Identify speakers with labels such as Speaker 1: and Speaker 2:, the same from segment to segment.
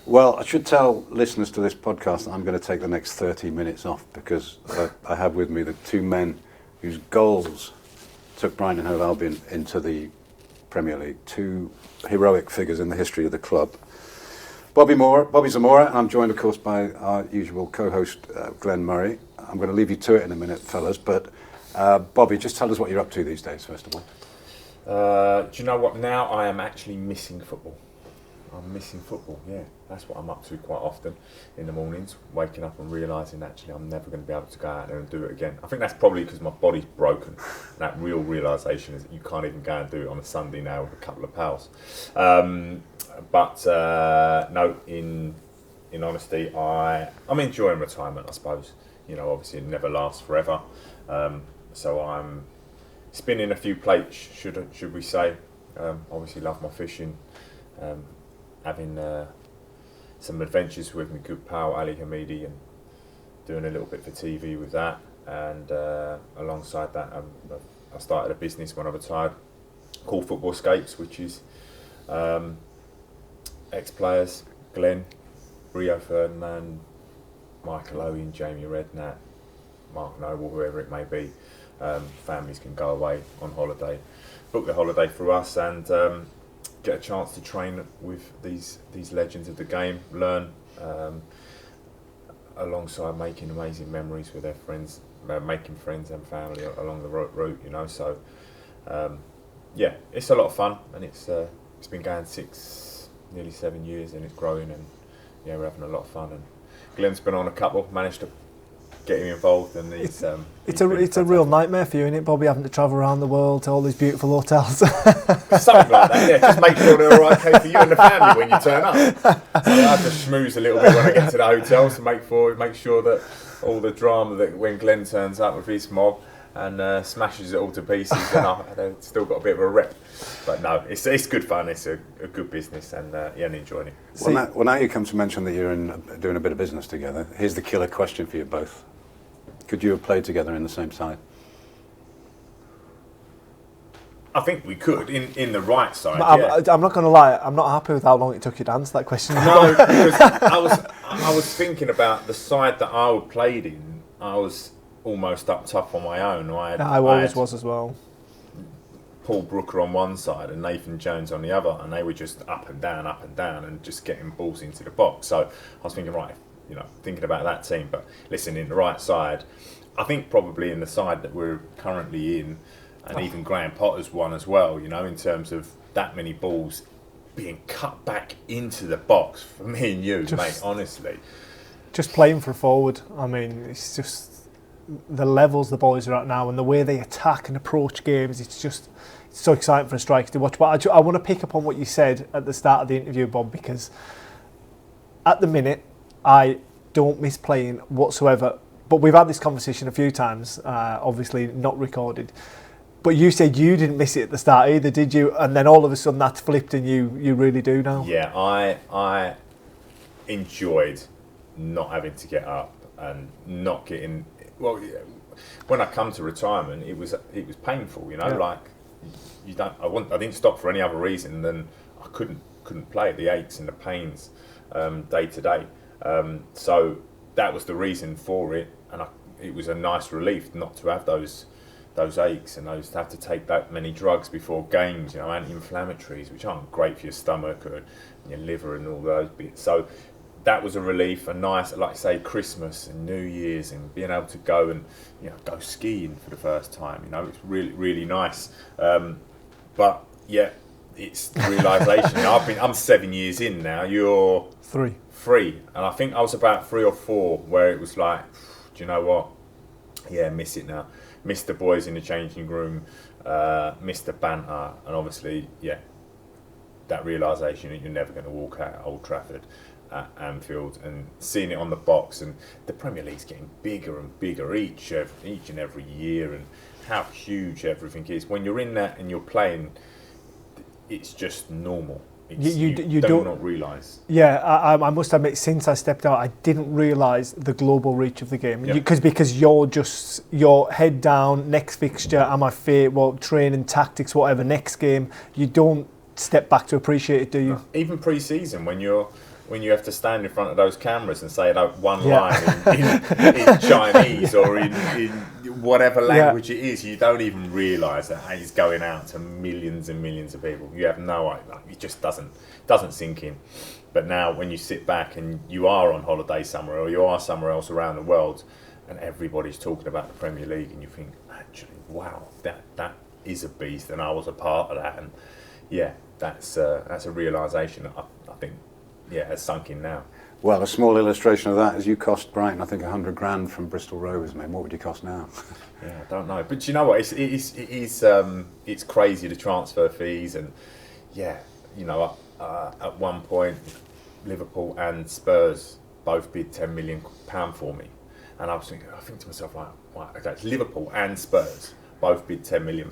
Speaker 1: Well, I should tell listeners to this podcast that I'm going to take the next 30 minutes off because I have with me the two men whose goals took Brighton and Hove Albion into the Premier League. Two heroic figures in the history of the club. Bobby Zamora, and I'm joined, of course, by our usual co-host, Glenn Murray. I'm going to leave you to it in a minute, fellas, but Bobby, just tell us what you're up to these days, first of all.
Speaker 2: Do you know what? Now I am actually missing football. I'm missing football, yeah. That's what I'm up to quite often in the mornings, waking up and realising actually I'm never going to be able to go out there and do it again. I think that's probably because my body's broken. That real realisation is that you can't even go and do it on a Sunday now with a couple of pals. No, in honesty, I'm enjoying retirement, I suppose. You know, obviously it never lasts forever. So I'm spinning a few plates, should we say. Obviously love my fishing. Having some adventures with my good pal Ali Hamidi and doing a little bit for TV with that, and alongside that I started a business when I retired called Football Escapes, which is ex-players Glenn, Rio Ferdinand, Michael Owen, Jamie Redknapp, Mark Noble, whoever it may be. Families can go away on holiday, book the holiday through us, and get a chance to train with these legends of the game, learn alongside making amazing memories with their friends, making friends and family along the route, you know. So yeah, it's a lot of fun, and it's been going nearly 7 years, and it's growing, and yeah, we're having a lot of fun. And Glenn's been on a couple, managed to get him involved, and it's
Speaker 3: a real nightmare for you, isn't it, Bobby, having to travel around the world to all these beautiful hotels?
Speaker 2: Something like that, yeah. Just make sure they're all right for you and the family when you turn up. So I have to schmooze a little bit when I get to the hotels to make sure that all the drama that when Glenn turns up with his mob and smashes it all to pieces, and they've still got a bit of a rep. But no, it's good fun. It's a good business, and I'm enjoying it.
Speaker 1: Well, now you come to mention that you're doing a bit of business together. Here's the killer question for you both. Could you have played together in the same side?
Speaker 2: I think we could, in the right side.
Speaker 3: I'm not going to lie, I'm not happy with how long it took you to answer that question.
Speaker 2: No, because I was thinking about the side that I played in. I was almost up top on my own.
Speaker 3: I always was as well.
Speaker 2: Paul Brooker on one side and Nathan Jones on the other, and they were just up and down, and just getting balls into the box. So I was thinking, right, you know, thinking about that team. But listen, in the right side, I think probably in the side that we're currently in, and even Graham Potter's one as well, you know, in terms of that many balls being cut back into the box for me and you, mate, honestly.
Speaker 3: Just playing for forward, I mean, it's just the levels the boys are at now and the way they attack and approach games, it's so exciting for a striker to watch. But I want to pick up on what you said at the start of the interview, Bob, because at the minute, I don't miss playing whatsoever. But we've had this conversation a few times, obviously not recorded. But you said you didn't miss it at the start either, did you? And then all of a sudden that's flipped and you really do now.
Speaker 2: Yeah, I enjoyed not having to get up and not getting... Well, when I come to retirement, it was painful, you know. Yeah. Like I didn't stop for any other reason than I couldn't play. The aches and the pains, day to day. So that was the reason for it, and it was a nice relief not to have those aches and to have to take that many drugs before games, you know, anti-inflammatories, which aren't great for your stomach or your liver and all those bits. So that was a relief, a nice, like I say, Christmas and New Year's, and being able to go and, you know, go skiing for the first time. You know, it's really, really nice. But yeah, it's the realisation. You know, I'm 7 years in now. You're three, and I think I was about 3 or 4 where it was like, do you know what? Yeah, miss it now. Miss the boys in the changing room. Miss the banter, and obviously, yeah, that realisation that you're never going to walk out at Old Trafford, at Anfield, and seeing it on the box, and the Premier League's getting bigger and bigger each and every year, and how huge everything is. When you're in that and you're playing, it's just normal. You do not realise.
Speaker 3: Yeah, I must admit, since I stepped out, I didn't realise the global reach of the game.
Speaker 2: Yep.
Speaker 3: Because you're head down, next fixture, am I fit, training, tactics, whatever, next game. You don't step back to appreciate it, do you?
Speaker 2: Even pre-season, when you're when you have to stand in front of those cameras and say one line in Chinese or in whatever language it is, you don't even realise that it's going out to millions and millions of people. You have no idea. It just doesn't sink in. But now when you sit back and you are on holiday somewhere or you are somewhere else around the world and everybody's talking about the Premier League and you think, actually, wow, that is a beast and I was a part of that. And yeah, that's a realisation that I think has sunk in now.
Speaker 1: Well, a small illustration of that is you cost Brighton, I think, 100 grand from Bristol Rovers, mate. What would you cost now?
Speaker 2: Yeah, I don't know. But you know what? It's crazy, the transfer fees. And yeah, you know, at one point, Liverpool and Spurs both bid £10 million for me. And I think to myself, like, okay, it's Liverpool and Spurs both bid £10 million.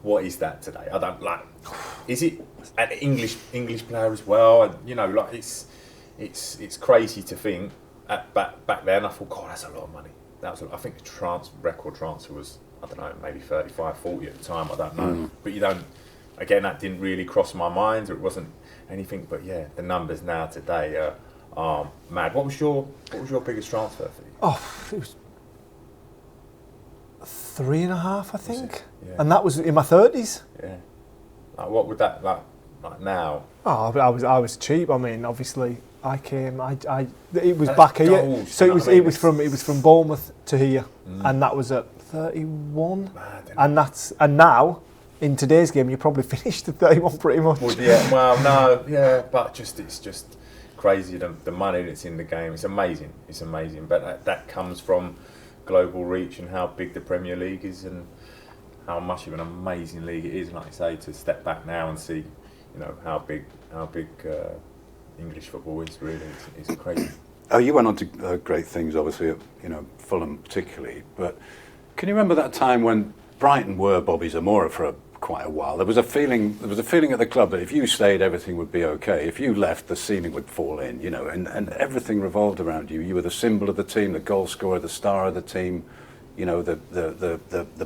Speaker 2: What is that today? I don't like. Is it an English player as well? And you know, like it's crazy to think. Back then, I thought, God, that's a lot of money. I think the record transfer was, I don't know, maybe 35, 40 at the time. I don't know, but you don't. Again, that didn't really cross my mind, or it wasn't anything. But yeah, the numbers now today are mad. What was your biggest transfer fee?
Speaker 3: Oh, it was 3.5, I think,
Speaker 2: yeah.
Speaker 3: And that was in my 30s.
Speaker 2: Yeah. Like, what would that like now?
Speaker 3: Oh, I was cheap. I mean, obviously, I came. It was back here,
Speaker 2: goals,
Speaker 3: so it was from Bournemouth to here, and that was at 31.
Speaker 2: Mad,
Speaker 3: and now in today's game, you probably finished at 31 pretty much.
Speaker 2: Well, yeah. Well, no, yeah, but it's just crazy the money that's in the game. It's amazing. It's amazing, but that comes from global reach and how big the Premier League is and how much of an amazing league it is. Like I say, to step back now and see, you know, how big English football is really. It's crazy.
Speaker 1: Oh, you went on to great things, obviously, at, you know, Fulham particularly. But can you remember that time when Brighton were Bobby Zamora for quite a while? There was a feeling at the club that if you stayed, everything would be okay. If you left, the ceiling would fall in, you know, and everything revolved around you. You were the symbol of the team, the goal scorer, the star of the team, you know, the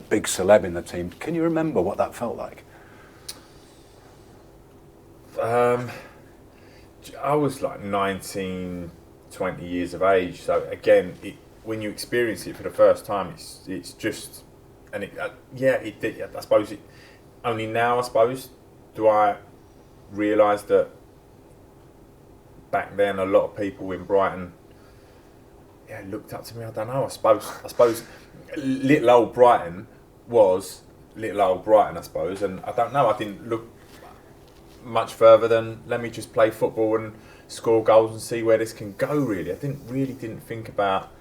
Speaker 1: big celeb in the team. Can you remember what that felt like?
Speaker 2: I was like 19, 20 years of age. So again, when you experience it for the first time, it's just, and it did. I suppose only now, I suppose, do I realise that back then a lot of people in Brighton looked up to me. I don't know. I suppose little old Brighton was little old Brighton, I suppose, and I don't know. I didn't look much further than let me just play football and score goals and see where this can go. Really, I didn't think about.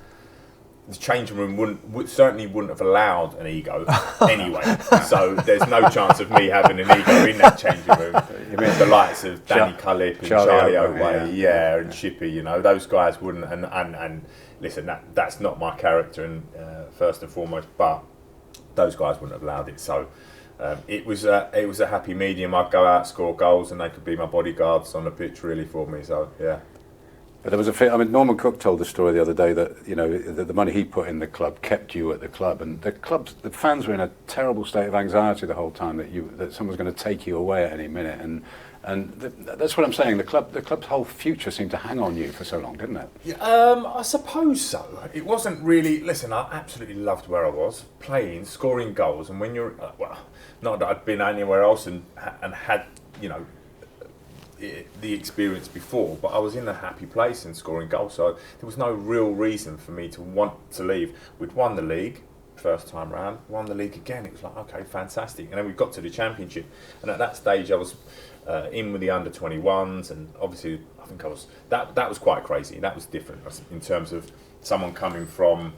Speaker 2: The changing room certainly wouldn't have allowed an ego anyway. So there's no chance of me having an ego in that changing room. You mean the likes of Danny Cullip and Charlie Oakway, and Chippy, you know, those guys wouldn't. And listen, that's not my character, and first and foremost, but those guys wouldn't have allowed it. So it was a happy medium. I'd go out, score goals, and they could be my bodyguards on the pitch really for me. So yeah.
Speaker 1: But there was Norman Cook told the story the other day that, you know, the money he put in the club kept you at the club, and the fans were in a terrible state of anxiety the whole time that someone's going to take you away at any minute, and that's what I'm saying. The club's whole future seemed to hang on you for so long, didn't it?
Speaker 2: Yeah, I suppose so. It wasn't really. Listen, I absolutely loved where I was playing, scoring goals, and when you're not that I'd been anywhere else and had, you know, the experience before, but I was in a happy place and scoring goals, so there was no real reason for me to want to leave. We'd won the league first time round, won the league again. It was like, okay, fantastic. And then we got to the championship, and at that stage I was in with the under 21s, and obviously I think I was that was quite crazy. That was different in terms of someone coming from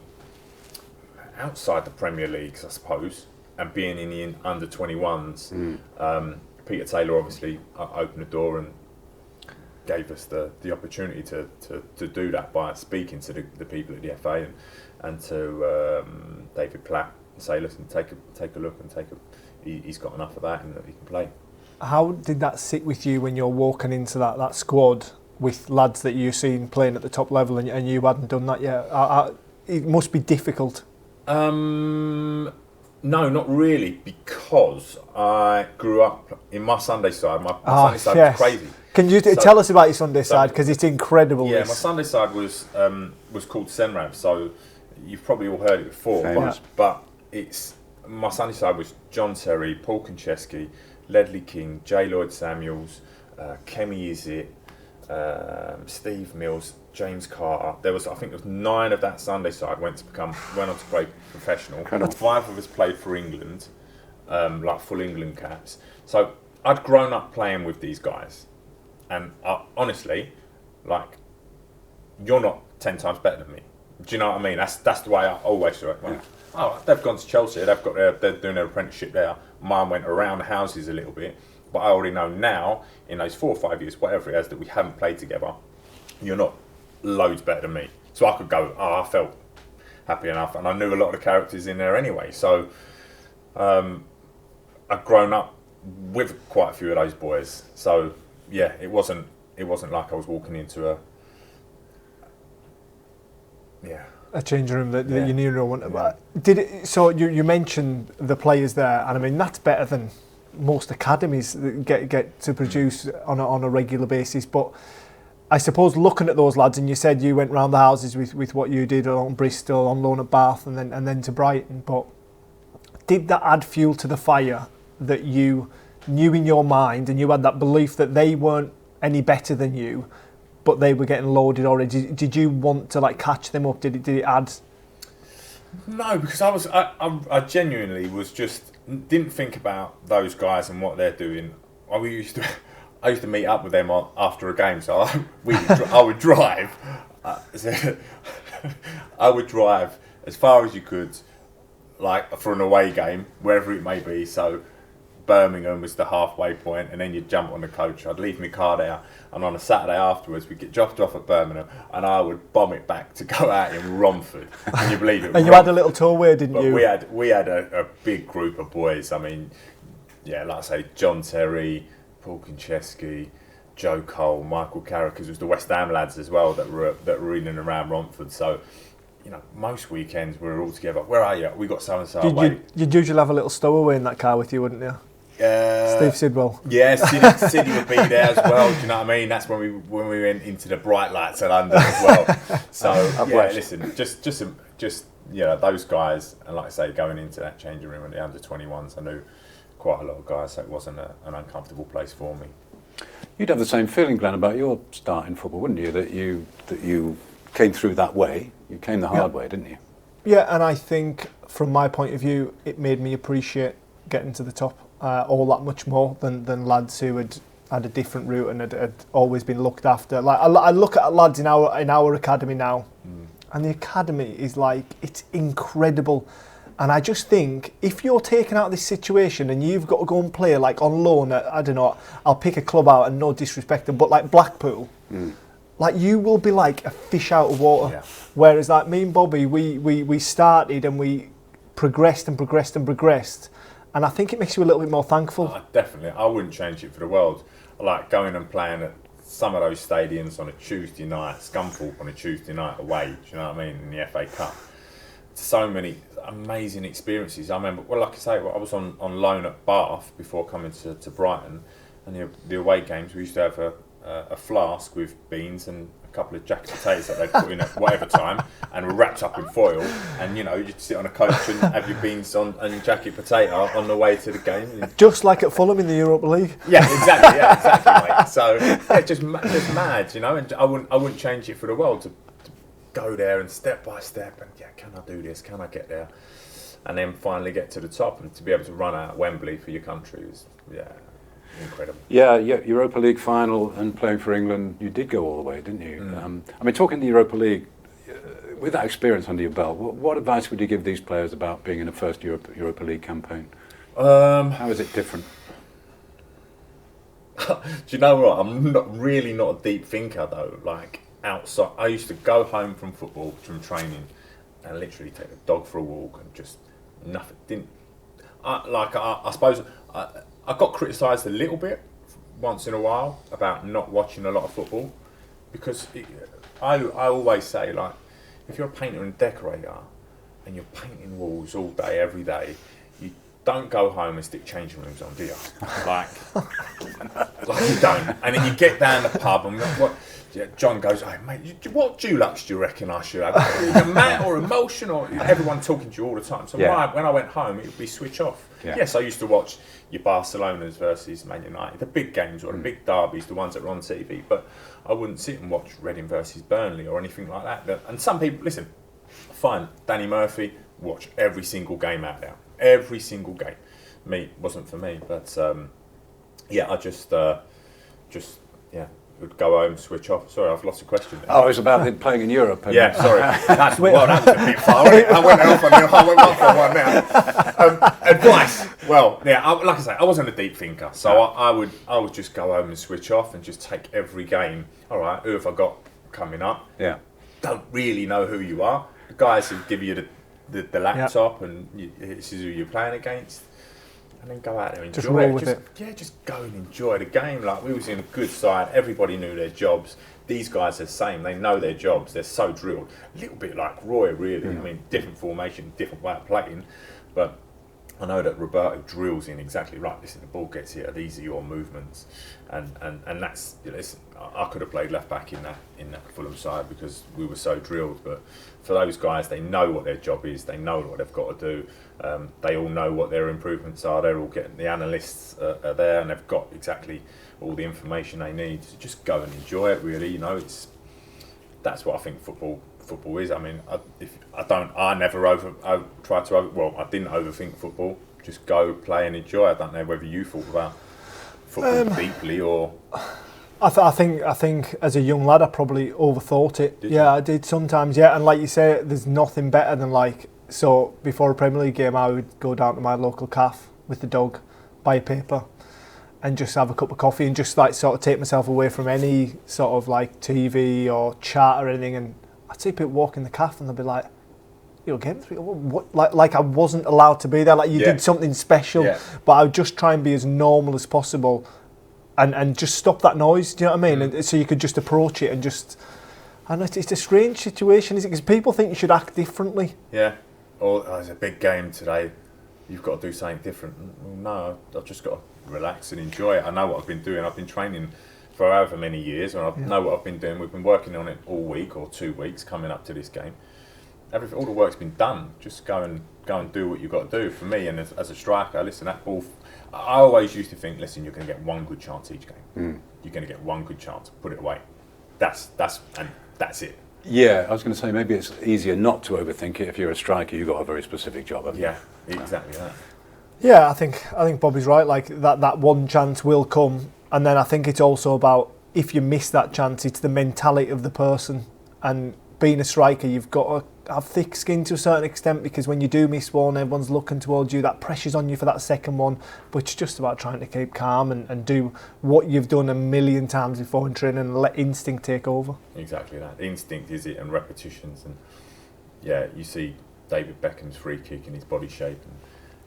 Speaker 2: outside the Premier Leagues, I suppose, and being in the under 21s. Peter Taylor obviously opened the door and gave us the opportunity to do that by speaking to the people at the FA and to David Platt and say, listen, take a look and he's got enough of that and that he can play.
Speaker 3: How did that sit with you when you're walking into that squad with lads that you've seen playing at the top level and you hadn't done that yet? It must be difficult.
Speaker 2: No, not really, because I grew up in my Sunday side. My Sunday side was crazy.
Speaker 3: Can you tell us about your Sunday side, because it's incredible.
Speaker 2: Yeah, my Sunday side was called Senrab, so you've probably all heard it before. But it's my Sunday side was John Terry, Paul Konchesky, Ledley King, J. Lloyd Samuels, Kemi Izzet, Steve Mills, James Carter. I think there was 9 of that Sunday side went on to play professional.
Speaker 1: Incredible.
Speaker 2: 5 of us played for England, like full England caps. So I'd grown up playing with these guys, and honestly, like, you're not 10 times better than me. Do you know what I mean? That's the way I always do it. Oh, they've gone to Chelsea. They're doing their apprenticeship there. Mine went around the houses a little bit, but I already know now, in those 4 or 5 years, whatever it is, that we haven't played together, you're not loads better than me. So I could go, I felt happy enough, and I knew a lot of the characters in there anyway. So I'd grown up with quite a few of those boys. So yeah, it wasn't like I was walking into
Speaker 3: a changing room that you knew no one about. So you mentioned the players there, and I mean that's better than most academies that get to produce on a regular basis. But I suppose looking at those lads, and you said you went round the houses with what you did on Bristol, on loan at Bath, and then to Brighton. But did that add fuel to the fire that you knew in your mind, and you had that belief that they weren't any better than you, but they were getting loaded already? Did you want to like catch them up? Did it add?
Speaker 2: No, because I genuinely was just didn't think about those guys and what they're doing. I used to meet up with them after a game, so I would drive. I would drive as far as you could, like for an away game, wherever it may be. So Birmingham was the halfway point, and then you'd jump on the coach. I'd leave my car there, and on a Saturday afterwards, we'd get dropped off at Birmingham, and I would bomb it back to go out in Romford. Can you believe it?
Speaker 3: And you had a little tour, didn't you?
Speaker 2: We had a big group of boys. I mean, yeah, like I say, John Terry, Paul Konchesky, Joe Cole, Michael Carrick, because it was the West Ham lads as well that were in and around Romford. So, you know, most weekends we were all together. Where are you? We got so and so away.
Speaker 3: You'd usually have a little stowaway in that car with you, wouldn't you? Steve Sidwell.
Speaker 2: Yeah, Siddy would be there as well. Do you know what I mean? That's when we went into the bright lights at London as well. So yeah, listen, just you know, those guys, and like I say, going into that changing room with the under-21s, I knew quite a lot of guys, so it wasn't an uncomfortable place for me.
Speaker 1: You'd have the same feeling, Glenn, about your start in football, wouldn't you? That you came through that way. You came the hard way, didn't you?
Speaker 3: Yeah, and I think from my point of view, it made me appreciate getting to the top all that much more than lads who had a different route and had always been looked after. Like I look at lads in our academy now, and the academy is like, it's incredible. And I just think if you're taken out of this situation and you've got to go and play like on loan at, I don't know, I'll pick a club out and no disrespect them, but like Blackpool, like you will be like a fish out of water. Yeah. Whereas like me and Bobby, we started and we progressed and progressed and progressed. And I think it makes you a little bit more thankful.
Speaker 2: Definitely. I wouldn't change it for the world. I like going and playing at some of those stadiums on a Tuesday night, Scunthorpe on a Tuesday night away, do you know what I mean, in the FA Cup. So many amazing experiences. I remember, well, like I say, I was on loan at Bath before coming to Brighton, and the away games, we used to have a flask with beans and a couple of jacket potatoes that they'd put in at whatever time, and were wrapped up in foil, and you know, you'd sit on a coach and have your beans on and jacket potato on the way to the game.
Speaker 3: Just like at Fulham in the Europa League.
Speaker 2: Yeah, exactly, mate. So yeah, just mad, you know. And I wouldn't change it for the world to go there and step by step, and can I do this? Can I get there? And then finally get to the top, and to be able to run out at Wembley for your country is incredible. Yeah,
Speaker 1: Europa League final and playing for England, you did go all the way, didn't you? I mean, talking the Europa League, with that experience under your belt, what advice would you give these players about being in a first Europa League campaign? How is it different?
Speaker 2: Do you know what? I'm not a deep thinker though. Like outside, I used to go home from football, from training, and literally take the dog for a walk and just nothing. I suppose I got criticised a little bit once in a while about not watching a lot of football, because I always say, like, if you're a painter and decorator and you're painting walls all day, every day, don't go home and stick changing rooms on, do you? Like you don't. And then you get down the pub and what? Yeah, John goes, hey mate, what dulux do you reckon I should have? Either mat or emulsion, or everyone talking to you all the time. So when I went home, it would be switch off.
Speaker 1: Yeah.
Speaker 2: Yes, I used to watch your Barcelonas versus Man United, the big games or the big derbies, the ones that are on TV, but I wouldn't sit and watch Reading versus Burnley or anything like that. And some people, listen, fine, Danny Murphy, watch every single game out there. Every single game. Me, wasn't for me, but I just would go home, switch off. Sorry, I've lost the question there.
Speaker 1: Oh, it was about him playing in Europe.
Speaker 2: Yeah, sorry. That was a bit far. I went off on one now. Advice. Well, yeah, like I say, I wasn't a deep thinker, so I would just go home and switch off and just take every game. All right, who have I got coming up?
Speaker 1: Yeah.
Speaker 2: Don't really know who you are. The guys who give you the laptop and this is who you're playing against. And then go out there and enjoy it. Yeah, just go and enjoy the game. Like, we was in a good side. Everybody knew their jobs. These guys are the same. They know their jobs. They're so drilled. A little bit like Roy, really. I mean, different formation, different way of playing. But I know that Roberto drills in exactly right. Listen, the ball gets here. These are your movements. And that's, listen, I could have played left back in that Fulham side because we were so drilled. But for those guys, they know what their job is. They know what they've got to do. They all know what their improvements are. They're all getting, the analysts are there and they've got exactly all the information they need. So just go and enjoy it, really. You know, that's what I think football is. I mean, I didn't overthink football. Just go, play and enjoy. I don't know whether you thought about football deeply or...
Speaker 3: I think as a young lad I probably overthought it.
Speaker 2: Did you?
Speaker 3: I did sometimes, yeah. And like you say, there's nothing better than so before a Premier League game I would go down to my local cafe with the dog, buy a paper and just have a cup of coffee and just sort of take myself away from any sort of TV or chat or anything. And I'd see people walk in the cafe and they'd be like, "You're game 3? What?" Like I wasn't allowed to be there. Like you did something special. Yeah. But I would just try and be as normal as possible. And just stop that noise, do you know what I mean? And so you could just approach it and just... And it's a strange situation, is it? Because people think you should act differently.
Speaker 2: Yeah. Or, there's a big game today, you've got to do something different. Well, no, I've just got to relax and enjoy it. I know what I've been doing. I've been training for however many years, and I know what I've been doing. We've been working on it all week or 2 weeks coming up to this game. All the work's been done. Just go and do what you've got to do. For me, and as a striker, listen, that ball... I always used to think, listen, you're going to get one good chance each game. You're going to get one good chance. Put it away. That's it.
Speaker 1: Yeah, I was going to say maybe it's easier not to overthink it. If you're a striker, you've got a very specific job, haven't you?
Speaker 2: Yeah, exactly that.
Speaker 3: Yeah, I think Bobby's right. Like that one chance will come, and then I think it's also about if you miss that chance, it's the mentality of the person. And being a striker, you've got to have thick skin to a certain extent, because when you do miss one, everyone's looking towards you, that pressure's on you for that second one. But it's just about trying to keep calm and do what you've done a million times before in training and let instinct take over.
Speaker 2: Exactly that. Instinct is it, and repetitions. And yeah, you see David Beckham's free kick and his body shape and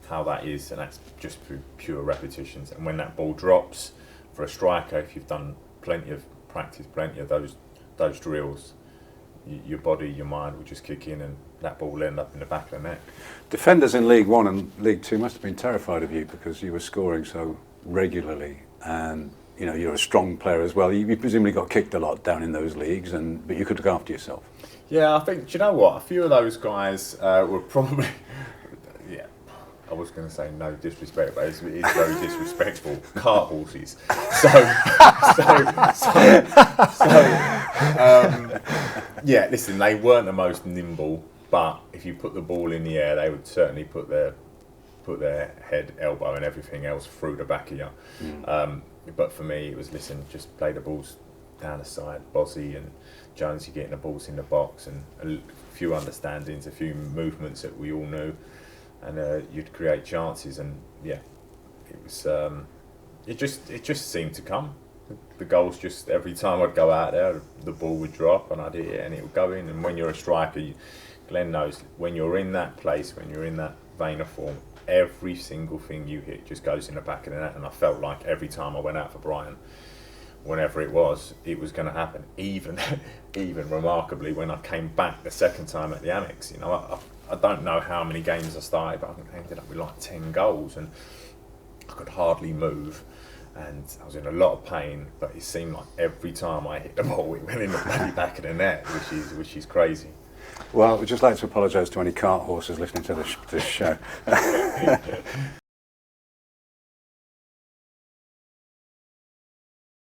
Speaker 2: how that is, and that's just through pure repetitions. And when that ball drops, for a striker, if you've done plenty of practice, plenty of those drills, your body, your mind will just kick in, and that ball will end up in the back of the net.
Speaker 1: Defenders in League One and League Two must have been terrified of you because you were scoring so regularly, and you know you're a strong player as well. You presumably got kicked a lot down in those leagues, but you could look after yourself.
Speaker 2: Yeah, I think. Do you know what? A few of those guys were probably. Yeah, I was going to say no disrespect, but it's very disrespectful. Cart horses. Yeah, listen, they weren't the most nimble, but if you put the ball in the air, they would certainly put their head, elbow, and everything else through the back of you. But for me, it was just play the balls down the side. Bozzy and Jonesy getting the balls in the box, and a few understandings, a few movements that we all knew, and you'd create chances. And yeah, it was. It just seemed to come. The goals just, every time I'd go out there, the ball would drop and I'd hit it and it would go in. And when you're a striker, Glenn knows, when you're in that place, when you're in that vein of form, every single thing you hit just goes in the back of the net. And I felt like every time I went out for Brighton, whenever it was going to happen. Even remarkably, when I came back the second time at the Amex, I don't know how many games I started, but I think I ended up with like 10 goals, and I could hardly move, and I was in a lot of pain. But it seemed like every time I hit the ball, it went in the bloody back of the net, which is crazy.
Speaker 1: Well, we'd just like to apologise to any cart horses listening to this show.